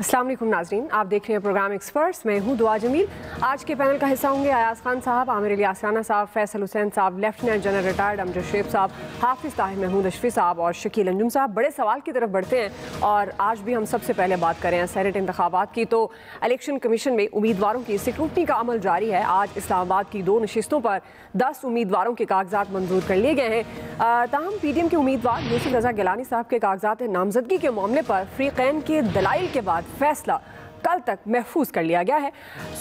अस्सलाम वालेकुम नाज़रीन, आप देख रहे हैं प्रोग्राम एक्सपर्ट्स। मैं हूं दुआ जमील। आज के पैनल का हिस्सा होंगे अयाज खान साहब, आमिर अली आसराना साहब, फैसल हुसैन साहब, lieutenant general retired Amjad Sheikh साहब, हाफिज़ ताहिर महमूद अशफी साहब और शकील अंजुम साहब। बड़े सवाल की तरफ बढ़ते हैं और आज भी हम सबसे पहले बात करें सेनेट इंतखाबात की। तो इलेक्शन कमीशन में उम्मीदवारों की सिक्योरिटी का अमल जारी है। आज इस्लामाबाद की 2 नशिस्तों पर 10 उम्मीदवारों के कागजात मंजूर कर लिए गए हैं। ताहम PDM के उम्मीदवार यूसुफ रजा गिलानी साहब के कागजात नामजदगी के मामले पर फ्रीकैन के दलाइल के बाद फैसला कल तक महफूज कर लिया गया है।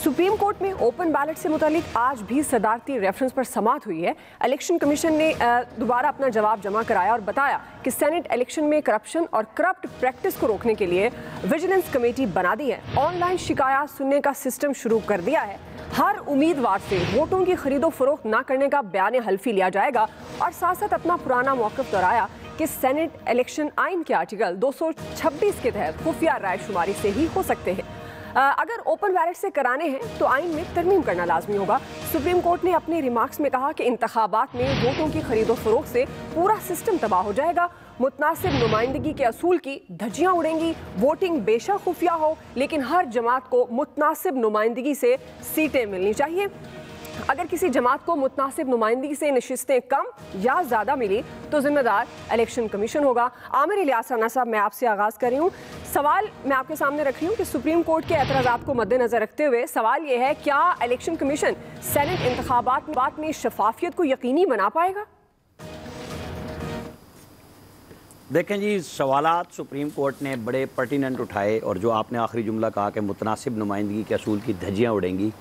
सुप्रीम कोर्ट में ओपन बैलेट से मुतालिक आज भी सदारती रेफरेंस पर समाअत हुई है। इलेक्शन कमीशन ने दोबारा अपना जवाब जमा कराया और बताया कि सेनेट इलेक्शन में करप्शन और करप्ट प्रैक्टिस को रोकने के लिए विजिलेंस कमेटी बना दी है। ऑनलाइन शिकायत सुनने का सिस्टम शुरू कर दिया है। हर उम्मीदवार से वोटों की खरीदो फरोख्त न करने का बयान हल्फी लिया जाएगा और साथ साथ अपना पुराना मौक़िफ़ दोहराया कि सेनेट इलेक्शन आइन के आर्टिकल 226 के तहत खुफिया राय शुमारी से ही हो सकते हैं। अगर ओपन बैलेट से कराने हैं तो आइन में तरमीम करना लाजमी होगा। सुप्रीम कोर्ट ने अपने रिमार्क्स में कहा कि इंतखाबात में वोटों की खरीदो फरोख्त से पूरा सिस्टम तबाह हो जाएगा। मुतनासिब नुमाइंदगी के असूल की धज्जियां उड़ेंगी। वोटिंग बेशक खुफिया हो, लेकिन हर जमात को मुतनासिब नुमाइंदगी से सीटें मिलनी चाहिए। अगर किसी जमात को मुतनासिब नुमाइंदगी से नशिस्तें कम या ज़्यादा मिली तो जिम्मेदार इलेक्शन कमीशन होगा। आमिर अली आसराना साहब, मैं आपसे आगाज़ कर रही हूँ। सवाल मैं आपके सामने रख रही हूँ कि सुप्रीम कोर्ट के एतराज़ात को मद्देनज़र रखते हुए सवाल ये है, क्या इलेक्शन कमीशन सेनेट इंतखाबात में शफाफियत को यकीनी बना पाएगा? देखें जी, सवालात सुप्रीम कोर्ट ने बड़े पर्टिनेंट उठाए और जो आपने आखिरी जुमला कहा कि मुतनासिब नुमाइंदगी के असूल की धज्जियाँ उड़ेंगी।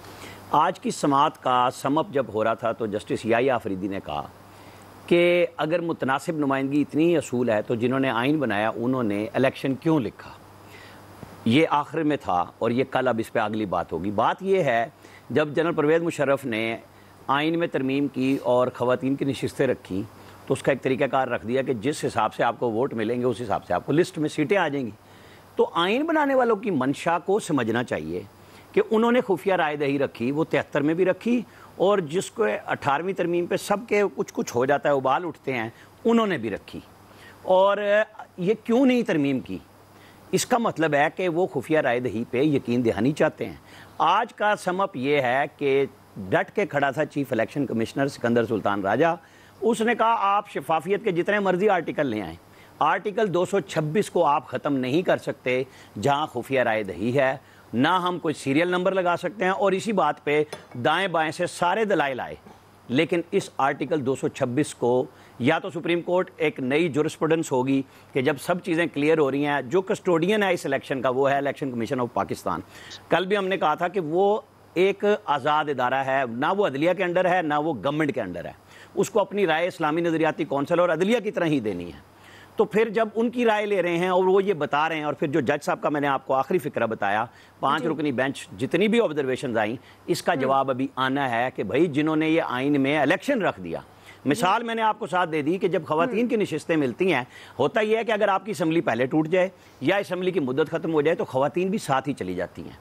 आज की समाअत का समअप जब हो रहा था तो जस्टिस याहिया अफरीदी ने कहा कि अगर मुतनासिब नुमाइंदगी इतनी ही असूल है तो जिन्होंने आइन बनाया उन्होंने इलेक्शन क्यों लिखा। ये आखिर में था और ये कल अब इस पर अगली बात होगी। बात ये है, जब जनरल परवेज़ मुशर्रफ ने आइन में तरमीम की और ख़वातीन की नशिस्तें रखी तो उसका एक तरीक़ाकार रख दिया कि जिस हिसाब से आपको वोट मिलेंगे उस हिसाब से आपको लिस्ट में सीटें आ जाएंगी। तो आइन बनाने वालों की मंशा को समझना चाहिए कि उन्होंने खुफिया राय दही रखी, वो 73 में भी रखी और जिसको 18वीं तरमीम पे सबके कुछ कुछ हो जाता है, उबाल उठते हैं, उन्होंने भी रखी। और ये क्यों नहीं तरमीम की? इसका मतलब है कि वो खुफिया राय दही पे यकीन दहानी चाहते हैं। आज का समअप ये है कि डट के खड़ा था chief election commissioner Sikandar Sultan Raja. उसने कहा आप शफाफियत के जितने मर्जी आर्टिकल ले आएँ, आर्टिकल 226 को आप ख़त्म नहीं कर सकते जहाँ खुफिया राय दही है। ना हम कोई सीरियल नंबर लगा सकते हैं और इसी बात पे दाएं बाएं से सारे दलाइल आए, लेकिन इस आर्टिकल 226 को या तो सुप्रीम कोर्ट एक नई जुरिस्प्रूडेंस होगी कि जब सब चीज़ें क्लियर हो रही हैं, जो कस्टोडियन है इस इलेक्शन का वो है इलेक्शन कमीशन ऑफ पाकिस्तान। कल भी हमने कहा था कि वो एक आज़ाद इदारा है, ना वो अदलिया के अंडर है ना वो गवर्नमेंट के अंडर है। उसको अपनी राय इस्लामी नज़रियाती कौंसिल और अदलिया की तरह ही देनी है। तो फिर जब उनकी राय ले रहे हैं और वो ये बता रहे हैं, और फिर जो जज साहब का मैंने आपको आखिरी फिक्रा बताया, 5 रुकनी बेंच जितनी भी ऑब्जर्वेशन आई, इसका जवाब अभी आना है कि भाई जिन्होंने ये आइन में इलेक्शन रख दिया। मिसाल मैंने आपको साथ दे दी कि जब खवातीन की नशिस्तें मिलती हैं, होता यह है कि अगर आपकी असम्बली पहले टूट जाए या असम्बली की मुद्दत ख़त्म हो जाए तो खवातीन भी साथ ही चली जाती हैं।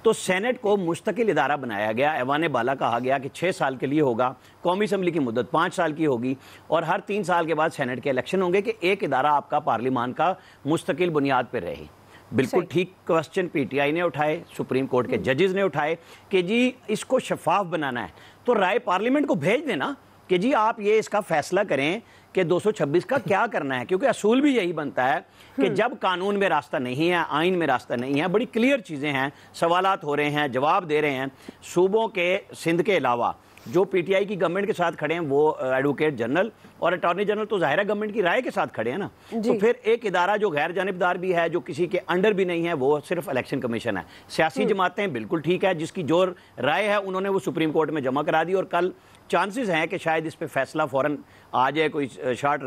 तो सेनेट को मुस्तकिल इदारा बनाया गया, ऐवान बाला कहा गया कि 6 साल के लिए होगा, कौमी असम्बली की मुद्दत 5 साल की होगी और हर 3 साल के बाद सेनेट के इलेक्शन होंगे कि एक इदारा आपका पार्लिमान का मुस्तकिल बुनियाद पर रहे। बिल्कुल ठीक क्वेश्चन PTI ने उठाए, सुप्रीम कोर्ट के जजेस ने उठाए कि जी इसको शफाफ बनाना है तो राय पार्लियामेंट को भेज देना कि जी आप ये इसका फैसला करें कि 226 का क्या करना है, क्योंकि असूल भी यही बनता है कि जब कानून में रास्ता नहीं है, आइन में रास्ता नहीं है, बड़ी क्लियर चीज़ें हैं, सवालात हो रहे हैं, जवाब दे रहे हैं। सूबों के सिंध के अलावा जो PTI की गवर्नमेंट के साथ खड़े हैं वो एडवोकेट जनरल और अटॉर्नी जनरल तो ज़ाहिर है गवर्नमेंट की राय के साथ खड़े हैं ना। तो फिर एक इदारा जो गैर जानिबदार भी है, जो किसी के अंडर भी नहीं है, वो सिर्फ इलेक्शन कमीशन है। सियासी जमातें बिल्कुल ठीक है, जिसकी जो राय है उन्होंने वो सुप्रीम कोर्ट में जमा करा दी और कल चांसेस हैं कि शायद इस पे फैसला फ़ौरन आ जाए, कोई शॉर्ट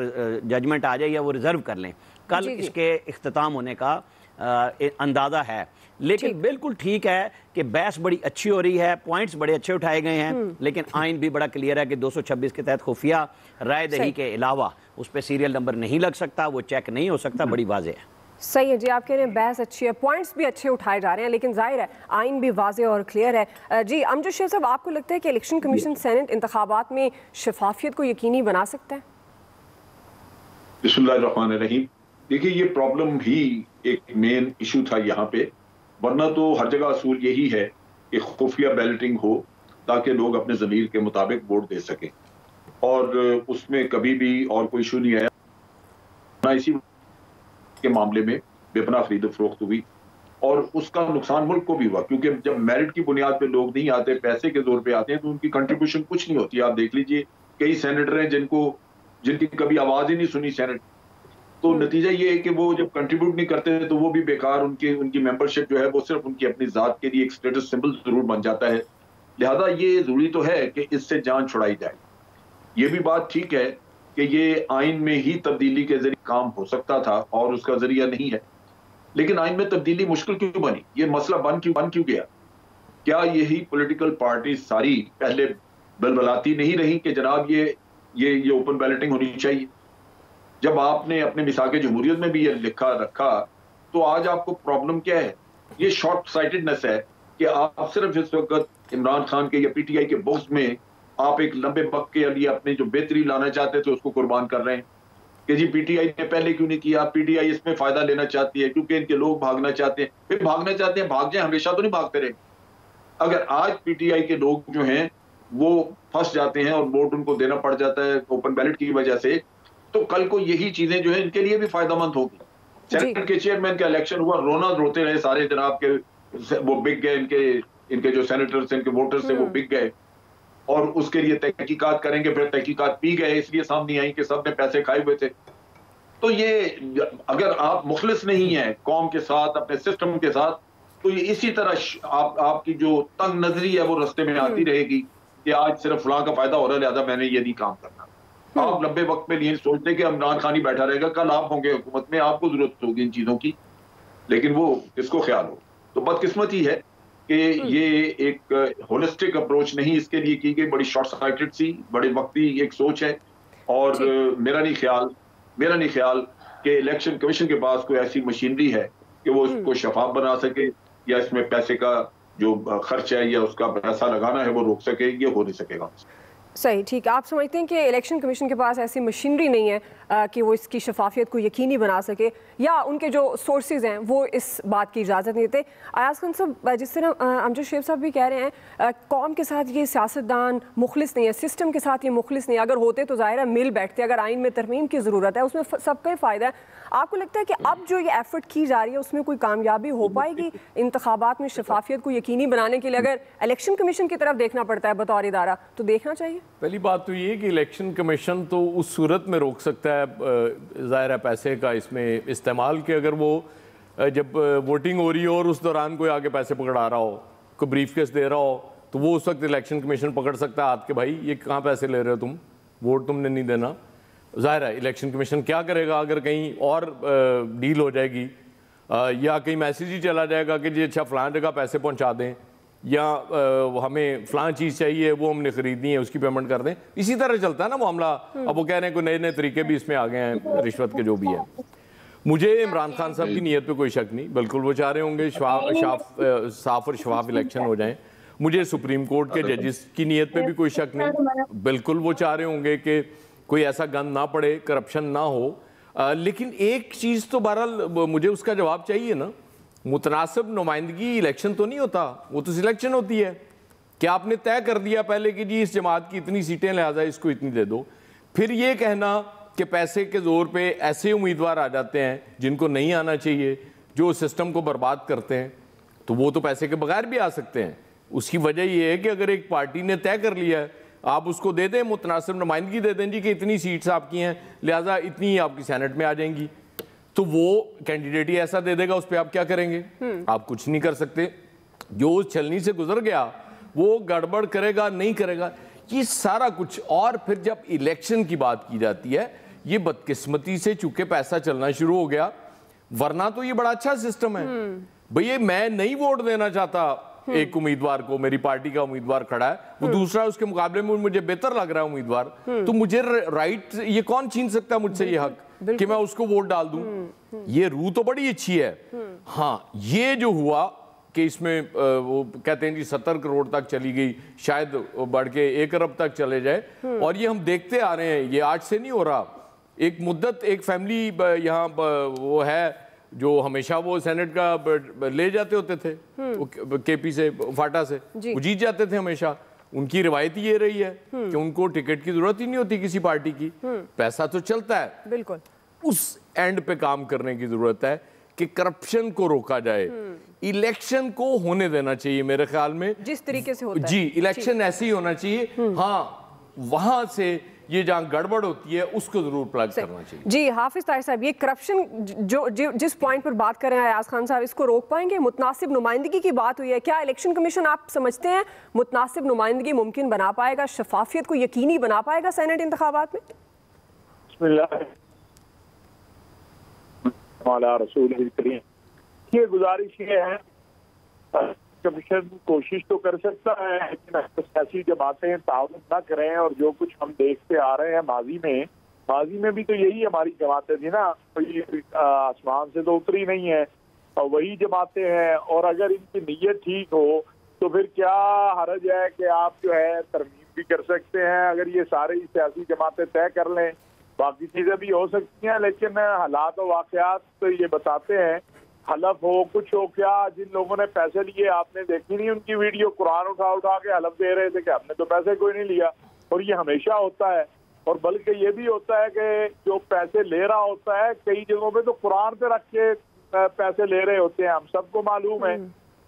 जजमेंट आ जाए या वो रिजर्व कर लें। कल इसके इख्तिताम होने का अंदाज़ा है। लेकिन बिल्कुल ठीक है कि बहस बड़ी अच्छी हो रही है, पॉइंट्स बड़े अच्छे उठाए गए हैं, लेकिन आइन भी बड़ा क्लियर है कि 226 के तहत खुफिया राय दही के अलावा उस पर सीरियल नंबर नहीं लग सकता, वो चेक नहीं हो सकता। बड़ी वाज़ेह है। सही है जी, आप कह रहे हैं बहस अच्छी है, पॉइंट्स भी अच्छे उठाए जा रहे हैं, लेकिन जाहिर है आइन भी वाज़ेह और क्लियर है। जी अमजद शेख साहब, आपको लगता है कि इलेक्शन कमीशन सेनेट इंतखाबात में शफाफियत को यकीनी बना सकता है? बिस्मिल्लाहिर्रहमानिर्रहीम। देखिए, ये प्रॉब्लम भी एक मेन इशू था यहाँ पे वरना तो हर जगह असूल यही है कि खुफिया बैलेटिंग हो ताकि लोग अपने ज़मीर के मुताबिक वोट दे सकें, और उसमें कभी भी और कोई इशू नहीं आया ना। इसी के मामले में बेपनाह खरीद फरोख्त हुई और उसका नुकसान मुल्क को भी हुआ, क्योंकि जब मेरिट की बुनियाद पे लोग नहीं आते, पैसे के जोर पे आते हैं, तो उनकी कंट्रीब्यूशन कुछ नहीं होती। आप देख लीजिए कई सेनेटर हैं जिनकी कभी आवाज ही नहीं सुनी सेनेट, तो नतीजा ये है कि वो जब कंट्रीब्यूट नहीं करते तो वो भी बेकार, उनकी मेंबरशिप जो है वो सिर्फ उनकी अपनी जात के लिए एक स्टेटस सिंबल जरूर बन जाता है। लिहाजा ये जरूरी तो है कि इससे जान छुड़ाई जाए। ये भी बात ठीक है कि ये आइन में ही तब्दीली के जरिए काम हो सकता था और उसका जरिया नहीं है, लेकिन आइन में तब्दीली मुश्किल क्यों बनी? ये मसला बन क्यों गया? क्या यही पॉलिटिकल पार्टी सारी पहले बलबलाती नहीं रही कि जनाब ये ओपन बैलेटिंग होनी चाहिए? जब आपने अपने मिसाक जमहूरियत में भी ये लिखा रखा, तो आज आपको प्रॉब्लम क्या है? ये शॉर्ट साइटेडनेस है कि आप सिर्फ इस वक्त इमरान खान के या पीटीआई के बुग़्ज़ में आप एक लंबे वक्त के लिए अपने जो बेहतरी लाना चाहते थे उसको कुर्बान कर रहे हैं कि जी पीटीआई ने पहले क्यों नहीं किया, पीटीआई इसमें फायदा लेना चाहती है क्योंकि इनके लोग भागना चाहते हैं। फिर भागना चाहते हैं, भाग जाए, हमेशा तो नहीं भागते रहे। अगर आज पीटीआई के लोग जो हैं वो फंस जाते हैं और वोट उनको देना पड़ जाता है ओपन बैलेट की वजह से, तो कल को यही चीजें जो है इनके लिए भी फायदामंद होगी। सेनेट के चेयरमैन का इलेक्शन हुआ, रोते रहे सारे जनाब के, वो बिक गए, इनके जो सेनेटर्स, इनके वोटर्स थे वो बिक गए, और उसके लिए तहकीकात करेंगे, फिर तहकीकात पी गए, इसलिए सामने आई कि सब ने पैसे खाए हुए थे। तो ये अगर आप मुखलिस नहीं है कौम के साथ, अपने सिस्टम के साथ, तो ये इसी तरह आपकी जो तंग नजरी है वो रास्ते में आती रहेगी कि आज सिर्फ फलां का फायदा हो रहा है लिहाजा मैंने ये नहीं काम करना। आप लंबे वक्त में नहीं सोचते कि इमरान खान ही बैठा रहेगा, कल आप होंगे हुकूमत में, आपको जरूरत होगी इन चीजों की, लेकिन वो किसको ख्याल हो। तो बदकिस्मती है कि ये एक होलिस्टिक अप्रोच नहीं इसके लिए की गई, बड़ी शॉर्ट साइटेड सी, बड़े वक्ती एक सोच है। और मेरा नहीं ख्याल कि इलेक्शन कमीशन के पास कोई ऐसी मशीनरी है कि वो इसको शफाफ बना सके या इसमें पैसे का जो खर्च है या उसका पैसा लगाना है वो रोक सके। ये हो नहीं सकेगा। सही, ठीक है। आप समझते हैं कि इलेक्शन कमीशन के पास ऐसी मशीनरी नहीं है कि वो इसकी शफाफियत को यकीनी बना सके, या उनके जो सोर्सेज हैं वो इस बात की इजाज़त नहीं देते? अयाज खान साहब, जिस तरह अमजद शेख साहब भी कह रहे हैं, कौम के साथ ये सियासतदान मुखलिस नहीं है, सिस्टम के साथ ये मुखलिस नहीं है। अगर होते तो ज़ाहिर है मिल बैठते, अगर आइन में तरमीम की ज़रूरत है, उसमें सबका ही फ़ायदा है। आपको लगता है कि अब जो ये एफर्ट की जा रही है उसमें कोई कामयाबी हो पाएगी इंतखाबात में शफाफियत को यकीनी बनाने के लिए? अगर इलेक्शन कमीशन की तरफ देखना पड़ता है बतौर इदारा, तो देखना चाहिए। पहली बात तो ये कि इलेक्शन कमीशन तो उस सूरत में रोक सकता है ज़ाहिर है पैसे का इसमें इस्तेमाल, कि अगर वो जब वोटिंग हो रही हो और उस दौरान कोई आगे पैसे पकड़ा रहा हो, कोई ब्रीफ केस दे रहा हो, तो वो उस वक्त इलेक्शन कमीशन पकड़ सकता है हाथ के, भाई ये कहाँ पैसे ले रहे हो तुम, वोट तुमने नहीं देना। ज़ाहिर है इलेक्शन कमीशन क्या करेगा अगर कहीं और डील हो जाएगी या कहीं मैसेज ही चला जाएगा कि जी अच्छा फ़लाँ जगह पैसे पहुँचा दें, या हमें फ़लाँ चीज़ चाहिए वो हमने ख़रीदनी है उसकी पेमेंट कर दें। इसी तरह चलता है ना मामला। अब वो कह रहे हैं कोई नए नए तरीके भी इसमें आ गए हैं रिश्वत के, जो भी है। मुझे इमरान खान साहब की नीयत पे कोई शक नहीं, बिल्कुल वो चाह रहे होंगे साफ और शफाफ इलेक्शन हो जाएं। मुझे सुप्रीम कोर्ट के जजेस की नीयत पे भी कोई शक नहीं, बिल्कुल वो चाह रहे होंगे कि कोई ऐसा गंद ना पड़े, करप्शन ना हो। लेकिन एक चीज़ तो बहरहाल मुझे उसका जवाब चाहिए ना, मुतनासिब नुमाइंदगी इलेक्शन तो नहीं होता, वो तो सिलेक्शन होती है। क्या आपने तय कर दिया पहले कि जी इस जमात की इतनी सीटें लिहाजा इसको इतनी दे दो, फिर ये कहना कि पैसे के ज़ोर पे ऐसे उम्मीदवार आ जाते हैं जिनको नहीं आना चाहिए, जो सिस्टम को बर्बाद करते हैं, तो वो तो पैसे के बगैर भी आ सकते हैं। उसकी वजह ये है कि अगर एक पार्टी ने तय कर लिया है, आप उसको दे दें, मुतनासिब नुमाइंदगी दे दें जी कि इतनी सीट्स आपकी हैं लिहाजा इतनी ही आपकी सेनेट में आ जाएंगी, तो वो कैंडिडेट ही ऐसा दे देगा, उस पर आप क्या करेंगे? आप कुछ नहीं कर सकते। जो उस छलनी से गुजर गया वो गड़बड़ करेगा नहीं करेगा, ये सारा कुछ। और फिर जब इलेक्शन की बात की जाती है, ये बदकिस्मती से चूंकि पैसा चलना शुरू हो गया, वरना तो ये बड़ा अच्छा सिस्टम है। भैया मैं नहीं वोट देना चाहता एक उम्मीदवार को, मेरी पार्टी का उम्मीदवार खड़ा है, वो दूसरा उसके मुकाबले में मुझे बेहतर लग रहा है उम्मीदवार, तो मुझे राइट, ये कौन छीन सकता है मुझसे ये हक कि मैं उसको वोट डाल दूं? ये रूह तो बड़ी अच्छी है। हाँ, ये जो हुआ कि इसमें वो कहते हैं जी 70 करोड़ तक चली गई, शायद बढ़ के 1 अरब तक चले जाए, और ये हम देखते आ रहे हैं, ये आज से नहीं हो रहा। एक मुद्दत, एक फैमिली यहाँ वो है जो हमेशा वो सेनेट का ले जाते होते थे केपी से, फाटा से, वो जीत जाते थे हमेशा। उनकी रिवायत ये रही है कि उनको टिकट की जरूरत ही नहीं होती किसी पार्टी की, पैसा तो चलता है। बिल्कुल उस एंड पे काम करने की जरूरत है कि करप्शन को रोका जाए। इलेक्शन को होने देना चाहिए मेरे ख्याल में, जिस तरीके से होता है। जी, इलेक्शन ऐसे ही होना चाहिए। हाँ, वहां से ये जहां गड़बड़ होती है उसको जरूर प्लग करना चाहिए। जी हाफिज ताहिर साहब, ये करप्शन जिस पॉइंट पर बात कर रहे हैं अयाज खान साहब, इसको रोक पाएंगे? मुतनासिब नुमाइंदगी की बात हुई है, क्या इलेक्शन कमीशन आप समझते हैं मुतनासिब नुमाइंदगी मुमकिन बना पाएगा, शफाफियत को यकीनी बना पाएगा सेनेट इंतखाबात में? ये गुजारिश ये है, कमीशन कोशिश तो कर सकता है लेकिन सियासी जमातें ताउन न करें। और जो कुछ हम देखते आ रहे हैं माजी में भी तो यही हमारी जमातें थी ना, कोई आसमान से तो उतरी नहीं है और वही जमातें हैं। और अगर इनकी नीयत ठीक हो तो फिर क्या हर्ज है कि आप जो है तरमीम भी कर सकते हैं, अगर ये सारी सियासी जमातें तय कर लें। बाकी चीजें भी हो सकती हैं लेकिन हालात और वाकयात तो ये बताते हैं, हलफ हो कुछ हो, क्या जिन लोगों ने पैसे लिए आपने देखी नहीं उनकी वीडियो, कुरान उठा के हलफ दे रहे थे कि हमने तो पैसे कोई नहीं लिया। और ये हमेशा होता है। और बल्कि ये भी होता है कि जो पैसे ले रहा होता है कई जगहों पे तो कुरान पे रख के पैसे ले रहे होते हैं, हम सबको मालूम है।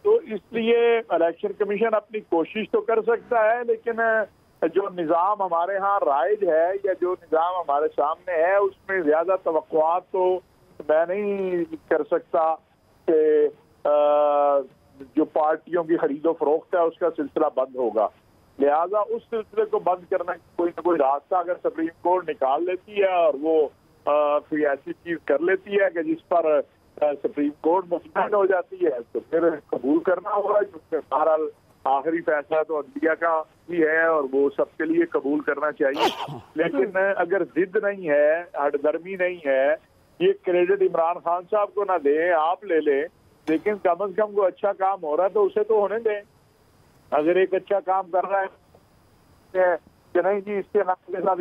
तो इसलिए इलेक्शन कमीशन अपनी कोशिश तो कर सकता है लेकिन जो निज़ाम हमारे यहाँ राइज है या जो निज़ाम हमारे सामने है उसमें ज्यादा तवक्कुआत तो मैं नहीं कर सकता कि जो पार्टियों की खरीदो फरोख्त है उसका सिलसिला बंद होगा। लिहाजा उस सिलसिले को बंद करने की कोई ना कोई रास्ता अगर सुप्रीम कोर्ट निकाल लेती है और वो कोई ऐसी चीज कर लेती है कि जिस पर सुप्रीम कोर्ट मुतमईन हो जाती है तो फिर कबूल करना होगा, क्योंकि बहरहाल आखिरी फैसला तो अदलिया का ही है और वो सबके लिए कबूल करना चाहिए। लेकिन अगर जिद नहीं है, हटदर्मी नहीं है, ये क्रेडिट इमरान खान साहब को ना दें, आप ले लें, लेकिन कम से कम कोई अच्छा काम हो रहा है तो उसे तो होने दें। अगर एक अच्छा काम कर रहा है कि नहीं जी इसके नाम के साथ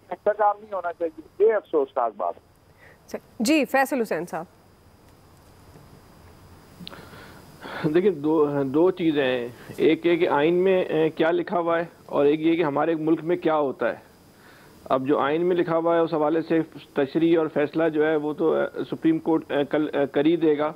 अच्छा काम नहीं होना चाहिए, ये अफसोसनाक बात है। जी फैसल हुसैन साहब, देखिए दो चीज़ें हैं, एक ये कि आइन में क्या लिखा हुआ है और एक ये कि हमारे मुल्क में क्या होता है। अब जो आइन में लिखा हुआ है उस हवाले से तशरीह और फैसला जो है वो तो सुप्रीम कोर्ट कल कर ही देगा,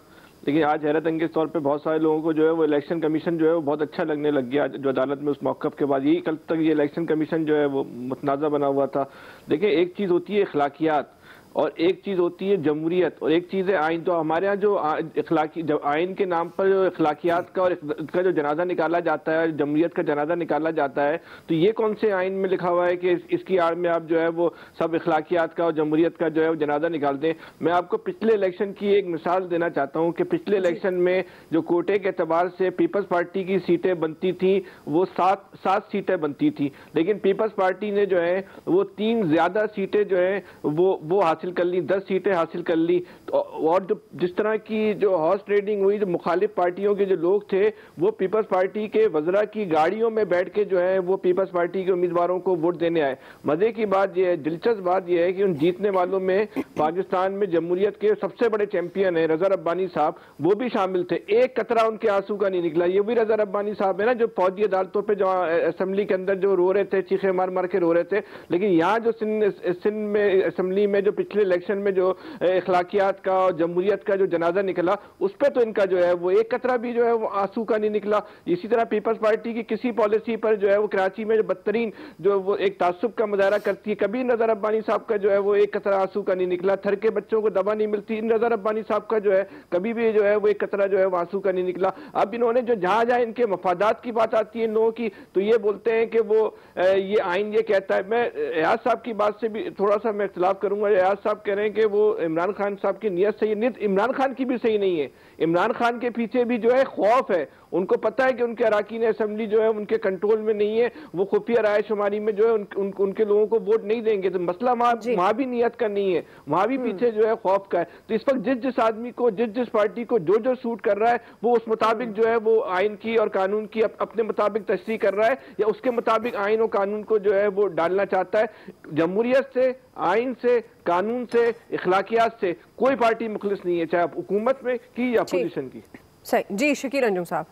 लेकिन आज हैरत अंगेज तौर पे बहुत सारे लोगों को जो है वो इलेक्शन कमीशन जो है वो बहुत अच्छा लगने लग गया जो अदालत में उस मौक़िफ़ के बाद। यही कल तक ये इलेक्शन कमीशन जो है वो मुतनाज़ा बना हुआ था। देखिए एक चीज़ होती है अखलाकियात और एक चीज़ होती है जमहूरियत और एक चीज़ है आइन। तो हमारे यहाँ जो अखलाकी जब आइन के नाम पर जो अखलाकियात का और का जो जनाजा निकाला जाता है, जमहूरियत का जनाजा निकाला जाता है, तो ये कौन से आइन में लिखा हुआ है कि इसकी आड़ में आप जो है वो सब अखलाकियात का और जमहूरियत का जो है वो जनाजा निकाल दें। मैं आपको पिछले इलेक्शन की एक मिसाल देना चाहता हूँ कि पिछले इलेक्शन में जो कोटे के एतबार से पीपल्स पार्टी की सीटें बनती थी वो सात सीटें बनती थी, लेकिन पीपल्स पार्टी ने जो है वो 3 ज़्यादा सीटें जो है वो हासिल कर ली, 10 सीटें हासिल कर ली। और जो जिस तरह की जो हॉर्स ट्रेडिंग हुई, जो मुखालिफ पार्टियों के जो लोग थे वो पीपल्स पार्टी के वज़रा की गाड़ियों में बैठ के जो है वो पीपल्स पार्टी के उम्मीदवारों को वोट देने आए। मजे की बात यह है, दिलचस्प बात यह है कि उन जीतने वालों में पाकिस्तान में जमहूरियत के सबसे बड़े चैंपियन है रज़ा रब्बानी साहब, वो भी शामिल थे। एक कतरा उनके आंसू का नहीं निकला। ये भी रज़ा रब्बानी साहब है ना जो फौजी अदालतों पर जो असेंबली के अंदर जो रो रहे थे, चीखे मार मार के रो रहे थे, लेकिन यहाँ जो सिंध में असेंबली में जो पिछले इलेक्शन में जो अखलाकियात का और जमहूरियत का जो जनाजा निकला उस पर तो इनका जो है वो एक कतरा भी जो है वो आंसू का नहीं निकला। इसी तरह पीपल्स पार्टी की किसी पॉलिसी पर जो है वो कराची में जो बदतरीन जो वो एक तासुब का मुजाहरा करती है, कभी नज़र रब्बानी साहब का जो है वो एक कतरा आंसू का नहीं निकला। थर के बच्चों को दवा नहीं मिलती, इन नज़र रब्बानी साहब का जो है कभी भी जो है वो एक कतरा जो है वो आंसू का नहीं निकला। अब इन्होंने जो जहाँ जहाँ इनके मफादात की बात आती है इन लोगों की, तो ये बोलते हैं कि वो ये आइन ये कहता है। मैं एयाज साहब की बात से भी थोड़ा सा मैं इख्तिलाफ करूंगा। एयाज साहब कह रहे हैं कि वो इमरान खान साहब की नीयत सही, नीयत इमरान खान की भी सही नहीं है। इमरान खान के पीछे भी जो है खौफ है, उनको पता है कि उनके अराकीन असेंबली जो है उनके कंट्रोल में नहीं है, वो खुफिया राय शुमारी में जो है उनके लोगों को वोट नहीं देंगे। तो मसला वहां भी नीयत का नहीं है, वहां भी पीछे जो है खौफ का है। तो इस वक्त जिस आदमी को जिस पार्टी को जो सूट कर रहा है वो उस मुताबिक जो है वो आइन की और कानून की अपने मुताबिक तशरीह कर रहा है या उसके मुताबिक आइन और कानून को जो है वो डालना चाहता है। जमहूरियत से आइन से, कानून से, इखलाकियात से कोई पार्टी मुखलिस नहीं है, चाहे आप हुकूमत में की या अपोजिशन की। सही जी, शकील अंजुम साहब।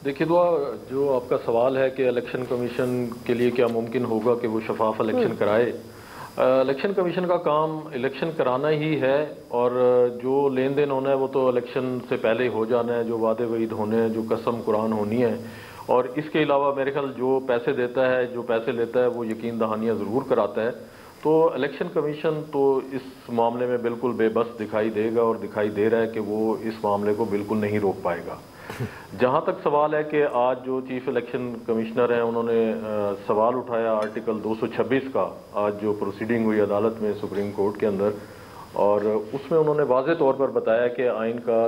देखिए दुआ, जो आपका सवाल है कि इलेक्शन कमीशन के लिए क्या मुमकिन होगा कि वो शफाफ इलेक्शन कराए। इलेक्शन कमीशन का काम इलेक्शन कराना ही है, और जो लेन देन होना है वो तो इलेक्शन से पहले ही हो जाना है, जो वादे वईद होने हैं, जो कसम कुरान होनी है। और इसके अलावा मेरे ख्याल जो पैसे देता है, जो पैसे लेता है, वो यकीन दहानियाँ ज़रूर कराता है। तो इलेक्शन कमीशन तो इस मामले में बिल्कुल बेबस दिखाई देगा, और दिखाई दे रहा है कि वो इस मामले को बिल्कुल नहीं रोक पाएगा। जहाँ तक सवाल है कि आज जो चीफ इलेक्शन कमिश्नर हैं उन्होंने सवाल उठाया आर्टिकल 226 का, आज जो प्रोसीडिंग हुई अदालत में सुप्रीम कोर्ट के अंदर, और उसमें उन्होंने वाज़े तौर पर बताया कि आइन का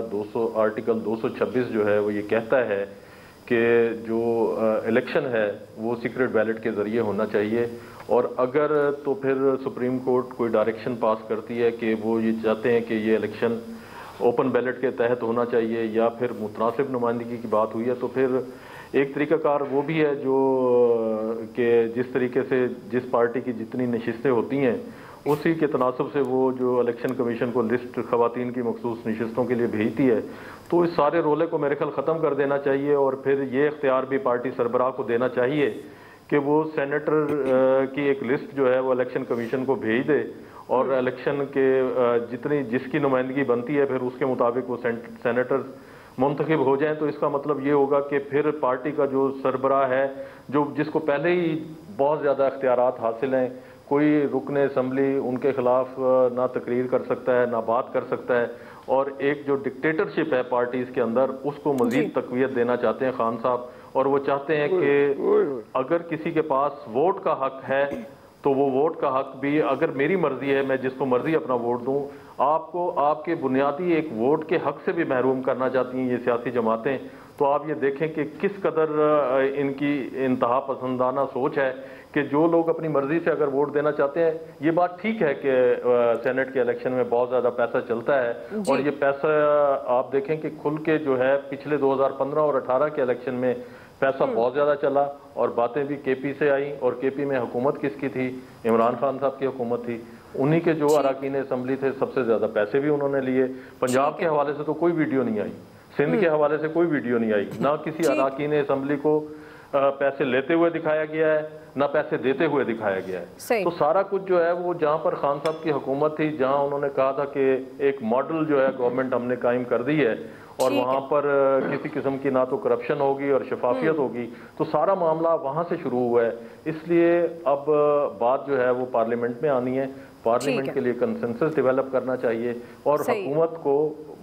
आर्टिकल 226 जो है वो ये कहता है कि जो इलेक्शन है वो सीक्रेट बैलेट के ज़रिए होना चाहिए, और अगर तो फिर सुप्रीम कोर्ट कोई डायरेक्शन पास करती है कि वो ये चाहते हैं कि ये इलेक्शन ओपन बैलेट के तहत होना चाहिए या फिर मुतनासिब नुमाइंदगी की बात हुई है, तो फिर एक तरीक़ाकार वो भी है जो कि जिस तरीके से जिस पार्टी की जितनी नशिस्तें होती हैं उसी के तनासब से वो जो इलेक्शन कमीशन को लिस्ट ख़वातीन की मखसूस नशिस्तों के लिए भेजती है। तो इस सारे रोले को मेरे ख्याल ख़त्म कर देना चाहिए, और फिर ये इख्तियार भी पार्टी सरबराह को देना चाहिए कि वो सेनेटर की एक लिस्ट जो है वो इलेक्शन कमीशन को भेज दे, और इलेक्शन के जिसकी नुमाइंदगी बनती है फिर उसके मुताबिक वो सेनेटर्स मुंतखब हो जाएं। तो इसका मतलब ये होगा कि फिर पार्टी का जो सरबराह है, जिसको पहले ही बहुत ज़्यादा इख्तियारात हासिल हैं, कोई रुकने असम्बली उनके खिलाफ ना तकरीर कर सकता है ना बात कर सकता है, और एक जो डिक्टेटरशिप है पार्टीज़ के अंदर उसको मज़ीद तक़वियत देना चाहते हैं खान साहब, और वो चाहते हैं कि अगर किसी के पास वोट का हक है तो वो वोट का हक भी, अगर मेरी मर्जी है मैं जिसको मर्जी अपना वोट दूं, आपको आपके बुनियादी एक वोट के हक से भी महरूम करना चाहती हैं ये सियासी जमातें। तो आप ये देखें कि किस कदर इनकी इंतहा पसंदाना सोच है कि जो लोग अपनी मर्जी से अगर वोट देना चाहते हैं, ये बात ठीक है कि सेनेट के इलेक्शन में बहुत ज़्यादा पैसा चलता है, और ये पैसा आप देखें कि खुल के जो है पिछले 2015 और 18 के इलेक्शन में पैसा बहुत ज़्यादा चला, और बातें भी केपी से आई, और केपी में हुकूमत किसकी थी? इमरान खान साहब की हुकूमत थी। उन्हीं के जो अरकान असम्बली थे सबसे ज़्यादा पैसे भी उन्होंने लिए। पंजाब के हवाले से तो कोई वीडियो नहीं आई, सिंध के हवाले से कोई वीडियो नहीं आई, ना किसी अरकान असम्बली को पैसे लेते हुए दिखाया गया है ना पैसे देते हुए दिखाया गया है। तो सारा कुछ जो है वो जहाँ पर खान साहब की हुकूमत थी, जहाँ उन्होंने कहा था कि एक मॉडल जो है गवर्नमेंट हमने कायम कर दी है, और वहाँ पर किसी किस्म की ना तो करप्शन होगी और शफाफियत होगी, तो सारा मामला वहाँ से शुरू हुआ है। इसलिए अब बात जो है वो पार्लियामेंट में आनी है, पार्लियामेंट के लिए कंसेंसस डेवलप करना चाहिए, और हुकूमत को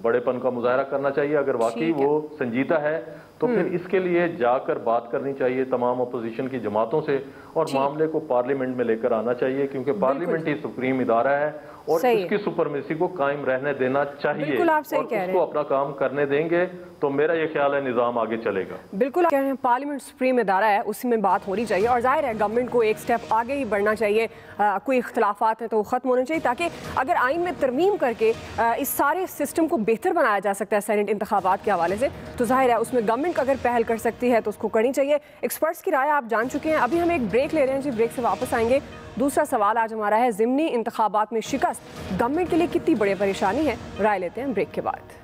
बड़ेपन का मुजाहरा करना चाहिए। अगर वाकई वो संजीदा है तो फिर इसके लिए जाकर बात करनी चाहिए तमाम अपोजिशन की जमातों से, और मामले को पार्लियामेंट में लेकर आना चाहिए, क्योंकि पार्लियामेंट ही सुप्रीम इदारा है, और इसकी सुपरमेसी को कायम रहने देना चाहिए, और उसको अपना काम करने देंगे तो मेरा ये ख्याल है निज़ाम आगे चलेगा। बिल्कुल आप कह रहे हैं, पार्लियामेंट सुप्रीम इदारा है, उसी में बात होनी चाहिए, और जाहिर है गवर्नमेंट को एक स्टेप आगे ही बढ़ना चाहिए। कोई इख्तलाफात हैं तो वो ख़त्म होने चाहिए, ताकि अगर आइन में तरमीम करके इस सारे सिस्टम को बेहतर बनाया जा सकता है सेनेट इंतखाबात के हवाले से, तो जाहिर है उसमें गवर्नमेंट अगर पहल कर सकती है तो उसको करनी चाहिए। एक्सपर्ट्स की राय आप जान चुके हैं, अभी हम एक ब्रेक ले रहे हैं जी, ब्रेक से वापस आएंगे। दूसरा सवाल आज हमारा है, ज़िमनी इंतखाबात में शिकस्त गवर्नमेंट के लिए कितनी बड़ी परेशानी है? राय लेते हैं ब्रेक के बाद।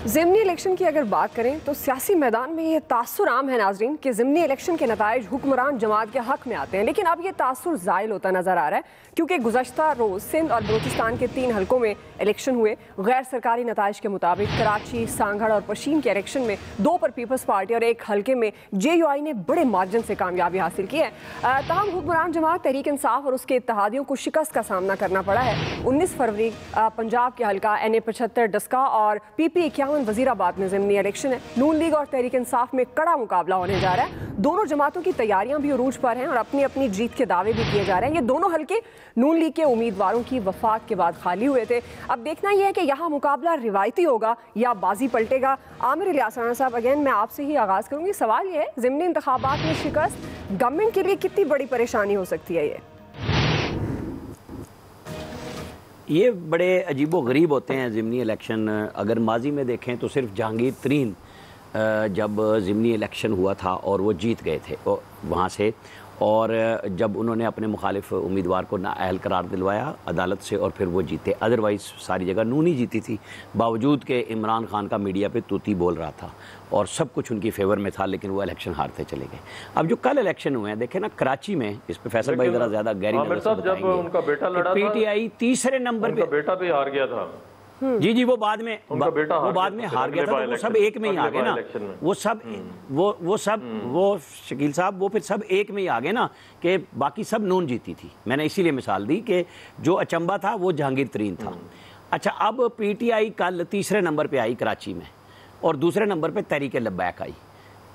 ज़िमनी इलेक्शन की अगर बात करें तो सियासी मैदान में ये तासुर आम है नाजरीन कि ज़िमनी इलेक्शन के नताइज हुक्मरान जमात के हक में आते हैं, लेकिन अब ये तासुर ज़ायल होता नजर आ रहा है, क्योंकि गुज़श्ता रोज़ सिंध और बलूचिस्तान के 3 हलकों में इलेक्शन हुए। गैर सरकारी नताइज के मुताबिक कराची, सांगड़ और पशीन के इलेक्शन में 2 पर पीपल्स पार्टी और 1 हलके में JUI ने बड़े मार्जिन से कामयाबी हासिल की है। तमाम हुक्मरान जमात तहरीक इंसाफ और उसके इत्तेहादियों को शिकस्त का सामना करना पड़ा है। 19 फरवरी पंजाब के हलका NA-75 डस्का और PP-51 वजीराबाद में ज़िमनी इलेक्शन है। नून लीग और तहरीक इंसाफ में कड़ा मुकाबला होने जा रहा है। दोनों जमातों की तैयारियां भी उरूज पर हैं और अपनी अपनी जीत के दावे भी किए जा रहे हैं। ये दोनों हलके नून लीग के उम्मीदवारों की वफात के बाद खाली हुए थे। अब देखना यह है कि यहाँ मुकाबला रिवायती होगा या बाजी पलटेगा। आमिर अली आसराना साहब, अगेन मैं आपसे ही आगाज़ करूँगी। सवाल ये है, ज़िमनी इंतखाबात में शिकस्त गवर्नमेंट के लिए कितनी बड़ी परेशानी हो सकती है? ये बड़े अजीबो गरीब होते हैं ज़िमनी इलेक्शन। अगर माजी में देखें तो सिर्फ जहांगीर तरीन जब ज़िमनी इलेक्शन हुआ था और वो जीत गए थे वहाँ से, और जब उन्होंने अपने मुखालिफ उम्मीदवार को नाअहल करार दिलवाया अदालत से और फिर वो जीते। अदरवाइज़ सारी जगह नून ही जीती थी, बावजूद के इमरान खान का मीडिया पे तूती बोल रहा था और सब कुछ उनकी फेवर में था, लेकिन वो इलेक्शन हारते चले गए। अब जो कल इलेक्शन हुए हैं, देखें ना कराची में, इस पे फैसल भाई ज़रा ज़्यादा गहरी नज़र से बताएंगे। उनका बेटा लड़ा था, पीटीआई तीसरे नंबर पे, बेटा भी हार गया था। जी वो बाद में उनका बेटा वो बाद में हार गया था, तो वो सब एक में ही आ गए ना, वो सब शकील साहब वो फिर सब एक में ही आ गए ना, कि बाकी सब नून जीती थी। मैंने इसीलिए मिसाल दी कि जो अचंबा था वो जहांगीर तरीन था। अच्छा, अब पीटीआई कल तीसरे नंबर पे आई कराची में और दूसरे नंबर पे तहरीक लब्बैक आई।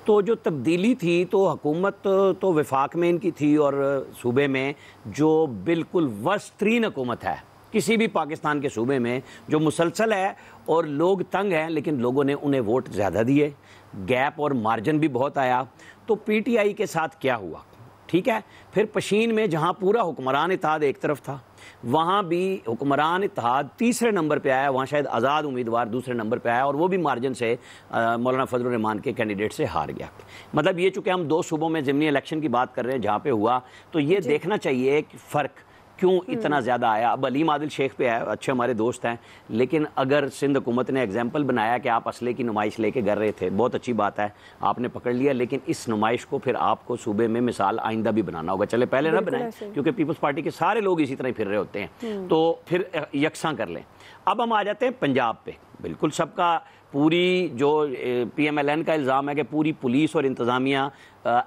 तो जो तब्दीली थी, तो हुकूमत तो वफाक में इनकी थी और सूबे में जो बिल्कुल वर्स्ट तरीन हुकूमत है किसी भी पाकिस्तान के सूबे में, जो मुसलसल है और लोग तंग हैं, लेकिन लोगों ने उन्हें वोट ज़्यादा दिए, गैप और मार्जिन भी बहुत आया। तो पीटीआई के साथ क्या हुआ, ठीक है, फिर पशीन में जहां पूरा हुक्मरान इत्तेहाद एक तरफ था, वहां भी हुक्मरान इत्तेहाद तीसरे नंबर पे आया, वहां शायद आज़ाद उम्मीदवार दूसरे नंबर पे आया और वो भी मार्जिन से मौलाना फजलुर रहमान के कैंडिडेट से हार गया। मतलब ये चूँकि हम दो सूबों में ज़िमनी इलेक्शन की बात कर रहे हैं जहाँ पे हुआ, तो ये देखना चाहिए कि फ़र्क क्यों इतना ज़्यादा आया। अब अलीम आदिल शेख पे आया, अच्छे हमारे दोस्त हैं, लेकिन अगर सिंध हुकूमत ने एग्जाम्पल बनाया कि आप असले की नुमाइश लेके कर रहे थे, बहुत अच्छी बात है, आपने पकड़ लिया, लेकिन इस नुमाइश को फिर आपको सूबे में मिसाल आइंदा भी बनाना होगा। चले पहले ना बनाएं, क्योंकि पीपल्स पार्टी के सारे लोग इसी तरह ही फिर रहे होते हैं, तो फिर यकसा कर लें। अब हम आ जाते हैं पंजाब पे। बिल्कुल सबका पूरी जो PMLN का इल्ज़ाम है कि पूरी पुलिस और इंतज़ामिया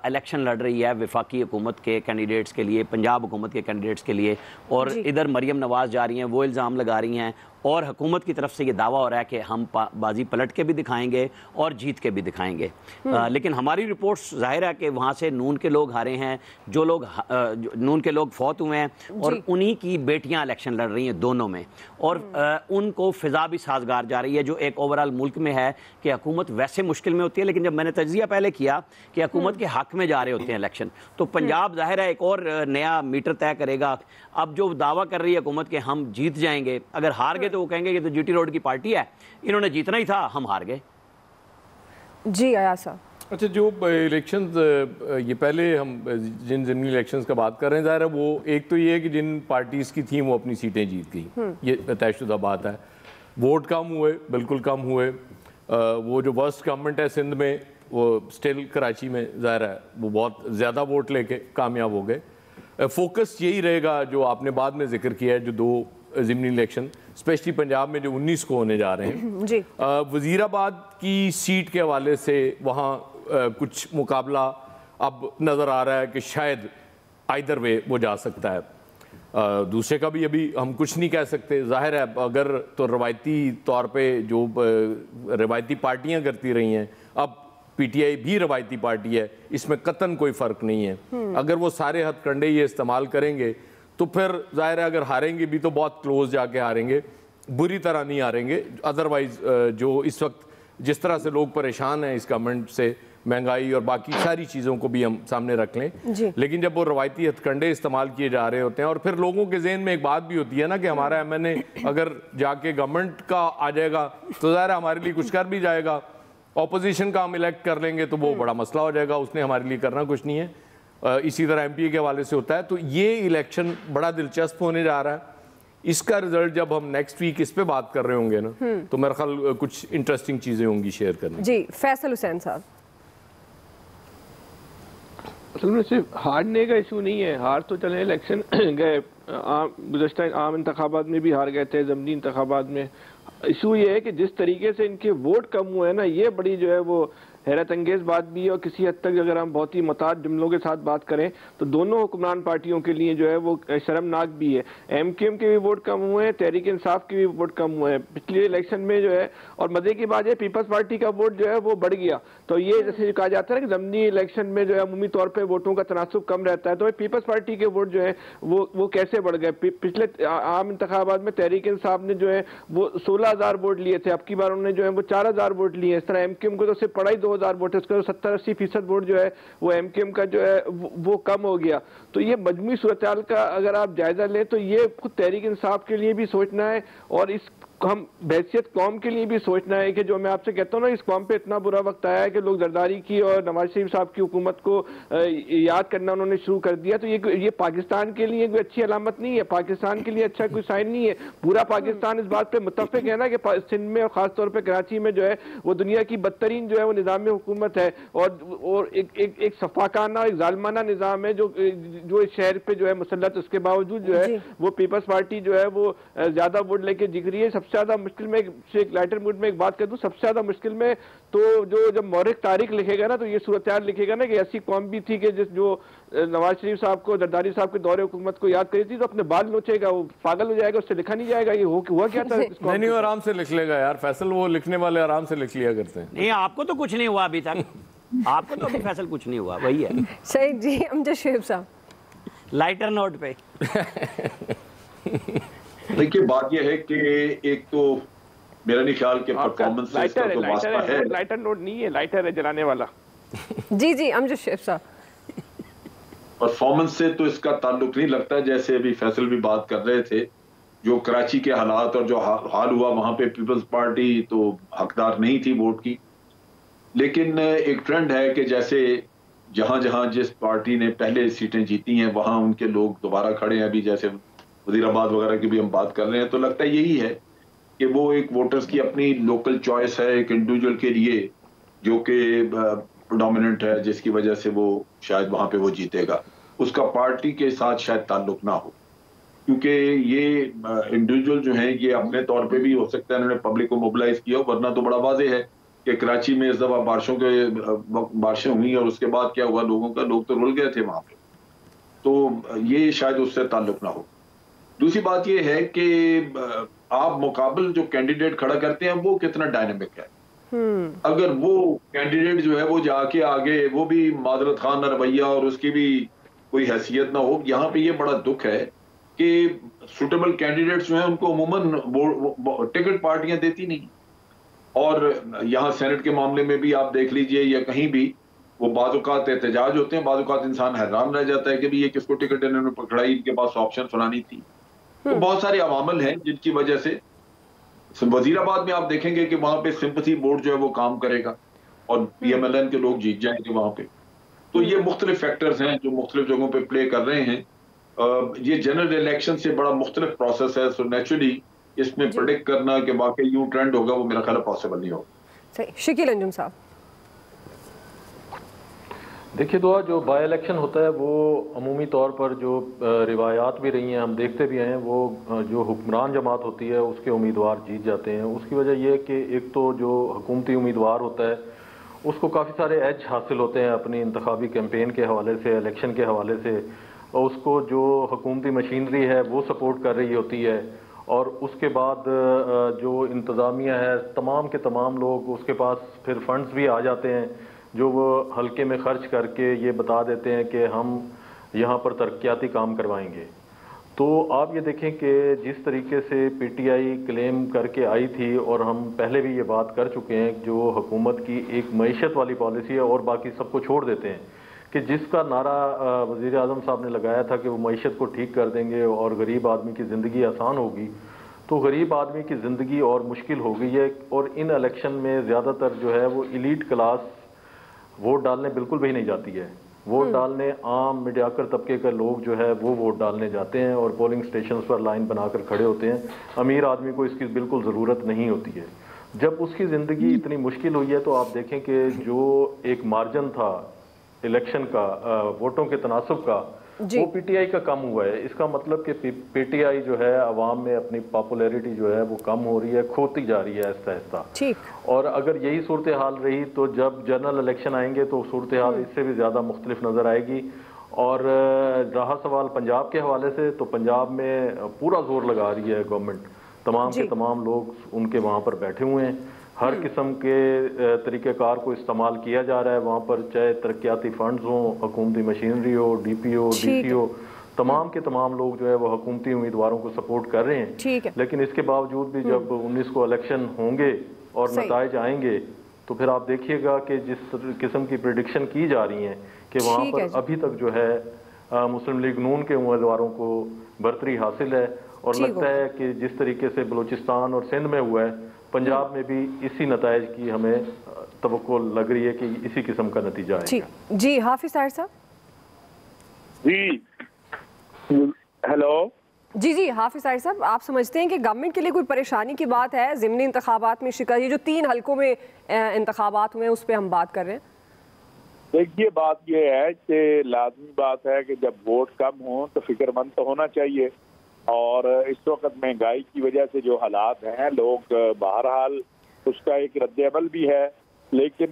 इलेक्शन लड़ रही है वफाकी हुकूमत के कैंडिडेट्स के लिए, पंजाब हुकूमत के कैंडिडेट्स के लिए, और इधर मरियम नवाज़ जा रही हैं, वो इल्ज़ाम लगा रही हैं, और हुकूमत की तरफ से ये दावा हो रहा है कि हम बाजी पलट के भी दिखाएंगे और जीत के भी दिखाएंगे। लेकिन हमारी रिपोर्ट्स जाहिर है कि वहाँ से नून के लोग हारे हैं, जो लोग नून के लोग फौत हुए हैं, और उन्हीं की बेटियाँ इलेक्शन लड़ रही हैं दोनों में, और उनको फ़िज़ा भी साजगार जा रही है, जो एक ओवरऑल मुल्क में है कि हुकूमत वैसे मुश्किल में होती है, लेकिन जब मैंने तज्जिया पहले किया कि हुकूमत के हक में जा रहे होते हैं इलेक्शन, तो पंजाब जाहिर है एक और नया मीटर तय करेगा। अब जो दावा कर रही है हुकूमत के हम जीत जाएंगे, अगर हार गए तो वो कहेंगे कि तो GT रोड की पार्टी है, इन्होंने जीतना ही था, हम हार गए। जी अयाज साहब। अच्छा, जो इलेक्शंस ये पहले हम जिन ज़िमनी इलेक्शंस का बात कर रहे हैं, ज़ाहिर है वो एक तो ये है कि जिन पार्टीज़ की थी वो अपनी सीटें जीत गई, ये तयशुदा बात है। वोट कम हुए, बिल्कुल कम हुए। वो जो वर्स्ट गवर्नमेंट है सिंध में, वो स्टिल कराची में ज़ाहिर है वो बहुत ज़्यादा वोट लेके कामयाब हो गए। फोकस यही रहेगा जो आपने बाद में जिक्र किया है, जो दो ज़िमनी इलेक्शन स्पेशली पंजाब में जो 19 को होने जा रहे हैं जी। वज़ीराबाद की सीट के हवाले से वहाँ कुछ मुकाबला अब नज़र आ रहा है कि शायद आइदर वे वो जा सकता है। दूसरे का भी अभी हम कुछ नहीं कह सकते। जाहिर है अगर तो रवायती तौर पे जो रवायती पार्टियां करती रही हैं, अब PTI भी रवायती पार्टी है, इसमें कतन कोई फ़र्क नहीं है। अगर वो सारे हथकंडे ये इस्तेमाल करेंगे तो फिर जाहिर है अगर हारेंगे भी तो बहुत क्लोज जाके हारेंगे, बुरी तरह नहीं हारेंगे। अदरवाइज़ जो इस वक्त जिस तरह से लोग परेशान हैं इस गवर्नमेंट से, महंगाई और बाकी सारी चीज़ों को भी हम सामने रख लें, लेकिन जब वो रवायती हथकंडे इस्तेमाल किए जा रहे होते हैं, और फिर लोगों के जहन में एक बात भी होती है ना कि हमारा MNA अगर जाके गवर्नमेंट का आ जाएगा तो ज़ाहिर है हमारे लिए कुछ कर भी जाएगा, ऑपोजिशन का हम इलेक्ट कर लेंगे तो वो बड़ा मसला हो जाएगा, उसने हमारे लिए करना कुछ नहीं है। इसी तरह MPA के हवाले से होता है। तो ये इलेक्शन बड़ा दिलचस्प होने जा रहा है। इसका रिजल्ट जब हम नेक्स्ट वीक इस पे बात कर रहे होंगे ना, तो मेरे ख्याल कुछ इंटरेस्टिंग चीज़ें होंगी शेयर करने। जी फैसल हुसैन साहब। असल में सिर्फ हारने का इशू नहीं है, हार तो चले इलेक्शन गए, गुज़श्ता आम इंतखाबात में भी हार गए थे, ज़मीनी इंतखाबात में। इशू ये है कि जिस तरीके से इनके वोट कम हुए हैं ना, ये बड़ी जो है वो हैरत अंगेज़ बात भी है, और किसी हद तक अगर हम बहुत ही मुताद जुमलों के साथ बात करें तो दोनों हुक्मरान पार्टियों के लिए जो है वो शर्मनाक भी है। MQM के भी वोट कम हुए हैं, तहरीक इंसाफ के भी वोट कम हुए हैं पिछले इलेक्शन में जो है। और मजे की बात है पीपल्स पार्टी का वोट जो है वो बढ़ गया। तो ये जैसे कहा जाता है ना कि ज़मीनी इलेक्शन में जो है अमूमी तौर पर वोटों का तनासुब कम रहता है, तो पीपल्स पार्टी के वोट जो है वो कैसे बढ़ गए। पिछले आम इंतखाबात में तहरीक इंसाफ ने जो है वो 16,000 वोट लिए थे, अब की बार उन्होंने जो है वो 4,000 वोट लिए। इस तरह MQM को तो सिर्फ पड़ा ही 2,000 वोट है, उसका 70-80% वोट जो है वो MQM का जो है वो कम हो गया। तो ये मजमूई सूरत हाल का अगर आप जायजा लें तो ये खुद तहरीक इंसाफ के लिए भी सोचना है, और इस हम बहसियत कौम के लिए भी सोचना है कि जो मैं आपसे कहता हूँ ना, इस कौम पे इतना बुरा वक्त आया है कि लोग जरदारी की और नवाज शरीफ साहब की हुकूमत को याद करना उन्होंने शुरू कर दिया। तो ये पाकिस्तान के लिए कोई अच्छी अलामत नहीं है, पाकिस्तान के लिए अच्छा कोई साइन नहीं है। पूरा पाकिस्तान इस बात पे मुत्तफिक है ना कि सिंध में और खासतौर पर कराची में जो है वो दुनिया की बदतरीन जो है वो निज़ाम हुकूमत है, और एक सफाकाना, एक जालमाना निज़ाम है जो इस शहर पे जो है मुसल्लत। उसके बावजूद जो है वो पीपल्स पार्टी जो है वो ज्यादा वोट लेके जीत रही है। सबसे ज्यादा मुश्किल में, एक लाइटर मूड में एक बात कर दूं, सबसे ज्यादा मुश्किल में तो जब मौरिक तारीख लिखेगा ना, तो ये सूरत हाल लिखेगा ना कि ऐसी कौम भी थी कि जो नवाज शरीफ साहब को, जरदारी साहब के दौरे हुकूमत को याद करी थी, तो अपने बाल नोचेगा, वो पागल हो जाएगा, उससे लिखा नहीं जाएगा ये हुआ क्या था। नहीं, आराम से लिख लेगा यार फैसल, वो लिखने वाले आराम से लिख लिया करते हैं। नहीं, आपको तो कुछ नहीं हुआ अभी तक, आपको तो अभी फैसल कुछ नहीं हुआ, वही है। सही जी, अमजद शेख साहब लाइटर नोट पे। देखिए बात यह है कि एक तो मेरा नहीं ख्याल के परफॉर्मेंस से इसका तो वास्ता है। लाइटर नोट नहीं है, लाइटर है जलाने वाला। जी जी अमजद शेख साहब, परफॉर्मेंस से तो इसका ताल्लुक नहीं लगता। जैसे अभी फैसल भी बात कर रहे थे, जो कराची के हालात और जो हाल हुआ वहां पे पीपल्स पार्टी तो हकदार नहीं थी वोट की। लेकिन एक ट्रेंड है कि जैसे जहां जहां जिस पार्टी ने पहले सीटें जीती हैं वहां उनके लोग दोबारा खड़े हैं। अभी जैसे वजीराबाद वगैरह की भी हम बात कर रहे हैं, तो लगता है यही है कि वो एक वोटर्स की अपनी लोकल चॉइस है, एक इंडिविजुअल के लिए जो कि प्रेडोमिनेंट है, जिसकी वजह से वो शायद वहां पे वो जीतेगा। उसका पार्टी के साथ शायद ताल्लुक ना हो, क्योंकि ये इंडिविजुअल जो है ये अपने तौर पे भी हो सकता है इन्होंने पब्लिक को मोबिलाइज किया, वरना तो बड़ा वाज़ेह है कि कराची में इस दफा बारिशें हुई और उसके बाद क्या हुआ, लोग तो रुल गए थे वहां पे। तो ये शायद उससे ताल्लुक ना हो। दूसरी बात ये है कि आप मुकाबल जो कैंडिडेट खड़ा करते हैं वो कितना डायनेमिक है। अगर वो कैंडिडेट जो है वो जाके आगे वो भी मादरत खान रवैया और उसकी भी कोई हैसियत ना हो, यहाँ पे ये बड़ा दुख है कि सुटेबल कैंडिडेट्स जो हैं उनको अमूमन टिकट पार्टियां देती नहीं। और यहाँ सेनेट के मामले में भी आप देख लीजिए या कहीं भी वो बाज़-औक़ात एहतजाज होते हैं, बाज़-औक़ात इंसान हैरान रह जाता है कि भी ये किसको टिकट इन्होंने पकड़ाई, इनके पास ऑप्शन सुनानी थी। तो बहुत सारे अवामल हैं जिनकी वजह से वजीराबाद में आप देखेंगे कि वहां पे सिंपथी बोर्ड जो है वो काम करेगा और PMLN के लोग जीत जाएंगे वहां पे। तो ये मुख्तलिफ फैक्टर्स हैं जो मुख्तलिफ जगहों पे प्ले कर रहे हैं। ये जनरल इलेक्शन से बड़ा मुख्तलिफ प्रोसेस है, सो नेचुरली इसमें प्रेडिक्ट करना कि वाकई यूं ट्रेंड होगा वो मेरा ख्याल पॉसिबल नहीं होगा। सही। शकील अंजुम साहब, देखिए दुआ, जो बाई इलेक्शन होता है वो अमूमी तौर पर जो रिवायात भी रही हैं, हम देखते भी हैं, वो जो हुक्मरान जमात होती है उसके उम्मीदवार जीत जाते हैं। उसकी वजह यह है कि एक तो जो हुकूमती उम्मीदवार होता है उसको काफ़ी सारे एज हासिल होते हैं अपनी इंतखाबी कैंपेन के हवाले से, इलेक्शन के हवाले से, और उसको जो हुकूमती मशीनरी है वो सपोर्ट कर रही होती है। और उसके बाद जो इंतज़ामिया है, तमाम के तमाम लोग उसके पास फिर फंड्स भी आ जाते हैं जो वो हल्के में खर्च करके ये बता देते हैं कि हम यहाँ पर तरक्याती काम करवाएंगे। तो आप ये देखें कि जिस तरीके से PTI क्लेम करके आई थी, और हम पहले भी ये बात कर चुके हैं, जो हुकूमत की एक मईशत वाली पॉलिसी है और बाकी सबको छोड़ देते हैं, कि जिसका नारा वज़ीर आज़म साहब ने लगाया था कि वो मईशत को ठीक कर देंगे और गरीब आदमी की ज़िंदगी आसान होगी, तो गरीब आदमी की ज़िंदगी और मुश्किल हो गई है। और इन इलेक्शन में ज़्यादातर जो है वो इलीट क्लास वोट डालने बिल्कुल भी नहीं जाती है। वोट डालने आम मीडियाकर तबके के लोग जो है वो वोट डालने जाते हैं और पोलिंग स्टेशंस पर लाइन बनाकर खड़े होते हैं। अमीर आदमी को इसकी बिल्कुल ज़रूरत नहीं होती है। जब उसकी ज़िंदगी इतनी मुश्किल हुई है तो आप देखें कि जो एक मार्जिन था इलेक्शन का, वोटों के तनासब का, वो PTI का कम हुआ है। इसका मतलब कि PTI जो है अवाम में अपनी पॉपुलैरिटी जो है वो कम हो रही है, खोती जा रही है आहिस्ता आहिस्ता। ठीक। और अगर यही सूरत हाल रही तो जब जनरल इलेक्शन आएंगे तो सूरत हाल इससे भी ज़्यादा मुख्तलिफ नज़र आएगी। और रहा सवाल पंजाब के हवाले से, तो पंजाब में पूरा जोर लगा रही है गवर्नमेंट, तमाम के तमाम लोग उनके वहाँ पर बैठे हुए हैं, हर किस्म के तरीक़ेकार को इस्तेमाल किया जा रहा है वहाँ पर, चाहे तरक्याती फंड्स हों, हुकूमती मशीनरी हो, DPO, DCO, तमाम के तमाम लोग जो है वो हुकूमती उम्मीदवारों को सपोर्ट कर रहे हैं। ठीक है। लेकिन इसके बावजूद भी जब 19 को इलेक्शन होंगे और नताइज आएंगे तो फिर आप देखिएगा कि जिस किस्म की प्रेडिक्शन की जा रही हैं कि वहाँ पर अभी तक जो है मुस्लिम लीग नून के उम्मीदवारों को बरतरी हासिल है और लगता है कि जिस तरीके से बलूचिस्तान और सिंध में हुआ है, पंजाब में भी इसी नताइज की हमें तवक्को लग रही है कि इसी किस्म का नतीजा है। जी हाफिज ताहिर साहब। जी हेलो। जी हाफिज ताहिर साहब, आप समझते हैं कि गवर्नमेंट के लिए कोई परेशानी की बात है ज़िमनी इंतखाबात में शिकस्त, ये जो 3 हलकों में इंतखाबात हुए हैं उस पर हम बात कर रहे हैं? देखिए, बात यह है कि लाजमी बात है कि जब वोट कम हो तो फिक्रमंद तो होना चाहिए, और इस वक्त महंगाई की वजह से जो हालात हैं, लोग बहरहाल उसका एक रद्द-ए-अमल भी है, लेकिन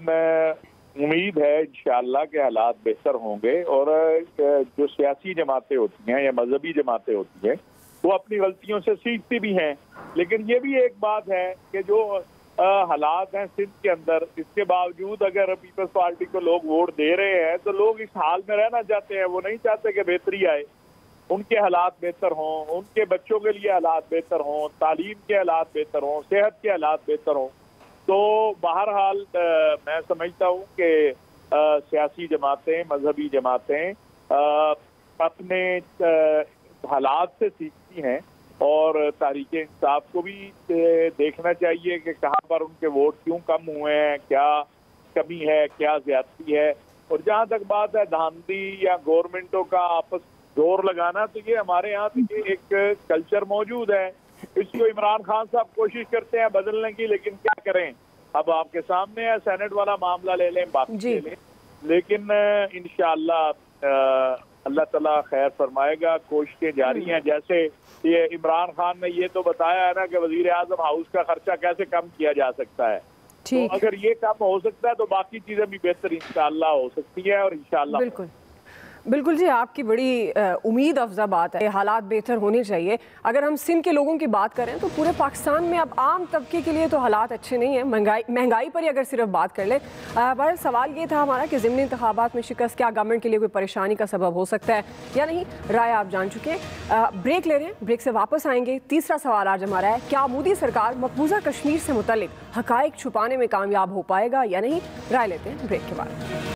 उम्मीद है इंशाअल्लाह के हालात बेहतर होंगे। और जो सियासी जमातें होती हैं या मजहबी जमातें होती हैं वो अपनी गलतियों से सीखती भी हैं, लेकिन ये भी एक बात है कि जो हालात हैं सिंध के अंदर, इसके बावजूद अगर पीपल्स पार्टी को लोग वोट दे रहे हैं तो लोग इस हाल में रहना चाहते हैं, वो नहीं चाहते कि बेहतरी आए, उनके हालात बेहतर हों, उनके बच्चों के लिए हालात बेहतर हों, तालीम के हालात बेहतर हों, सेहत के हालात बेहतर हों। तो बहरहाल मैं समझता हूँ कि सियासी जमातें, मजहबी जमातें अपने हालात से सीखती हैं, और तहरीक इंसाफ को भी देखना चाहिए कि कहाँ पर उनके वोट क्यों कम हुए हैं, क्या कमी है, क्या ज्यादती है। और जहाँ तक बात है धांधली या गवर्नमेंटों का आपस जोर लगाना, तो ये हमारे यहाँ तो ये एक कल्चर मौजूद है। इसको इमरान खान साहब कोशिश करते हैं बदलने की, लेकिन क्या करें, अब आपके सामने है, सेनेट वाला मामला ले लें, बाकी ले लें, लेकिन इंशाअल्लाह अल्लाह ताला खैर फरमाएगा। कोशिशें जारी हैं, जैसे ये इमरान खान ने ये तो बताया है ना कि वजीर आजम हाउस का खर्चा कैसे कम किया जा सकता है, तो अगर ये कम हो सकता है तो बाकी चीजें भी बेहतर इंशाअल्लाह हो सकती है, और इंशाअल्लाह बिल्कुल जी, आपकी बड़ी उम्मीद अफजा बात है, हालात बेहतर होने चाहिए। अगर हम सिंध के लोगों की बात करें तो पूरे पाकिस्तान में अब आम तबके के लिए तो हालात अच्छे नहीं हैं। महंगाई पर ही अगर सिर्फ बात कर ले, पर सवाल ये था हमारा कि ज़िमनी इंतखाबात में शिकस्त क्या गवर्नमेंट के लिए कोई परेशानी का सबब हो सकता है या नहीं, राय आप जान चुके हैं। ब्रेक ले रहे हैं, ब्रेक से वापस आएंगे। तीसरा सवाल आज हमारा है, क्या मोदी सरकार मकबूजा कश्मीर से मुतल्लिक हकाइक छुपाने में कामयाब हो पाएगा या नहीं, राय लेते हैं ब्रेक के बाद।